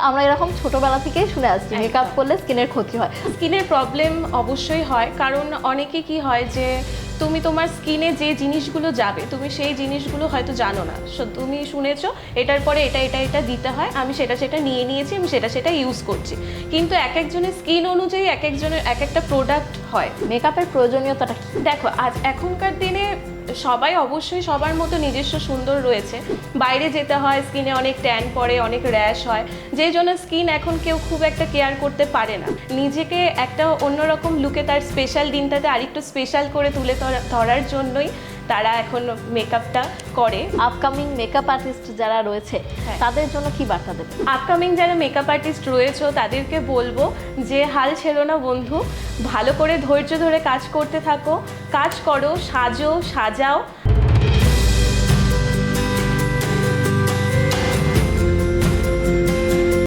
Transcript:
আমরা এরকম ছোটবেলা থেকেই শুনে আসছি মেকআপ করলে স্কিনের ক্ষতি হয়। স্কিনের প্রবলেম অবশ্যই হয়, কারণ অনেকে কি হয় যে তুমি তোমার স্কিনে যে জিনিসগুলো যাবে তুমি সেই জিনিসগুলো হয়তো জানো না। তুমি শুনেছো এটার পরে এটা এটা এটা দিতে হয়, আমি সেটা সেটা নিয়ে নিয়েছি, আমি সেটা সেটা ইউজ করছি, কিন্তু এক একজনের স্কিন অনুযায়ী এক একজনের এক একটা প্রোডাক্ট হয়। মেকআপের প্রয়োজনীয়তাটা কি? দেখো এখনকার দিনে সবাই অবশ্যই সবার মতো নিজস্ব সুন্দর রয়েছে, বাইরে যেতে হয়, স্কিনে অনেক ট্যান পড়ে, অনেক র্যাশ হয়, যেই জন্য স্কিন এখন কেউ খুব একটা কেয়ার করতে পারে না। নিজেকে একটা অন্যরকম লুকে তার স্পেশাল দিনটাতে আরেকটু স্পেশাল করে তুলে ধরার জন্যই তারা এখন মেকআপটা করে। আপকামিং মেকআপ আর্টিস্ট যারা রয়েছে তাদের জন্য কি বার্তা দেবে? আপকামিং যারা মেকআপ আর্টিস্ট রয়েছে তাদেরকে বলবো যে হাল ছেড়ো না বন্ধু, ভালো করে ধৈর্য ধরে কাজ করতে থাকো, কাজ করো, সাজাও,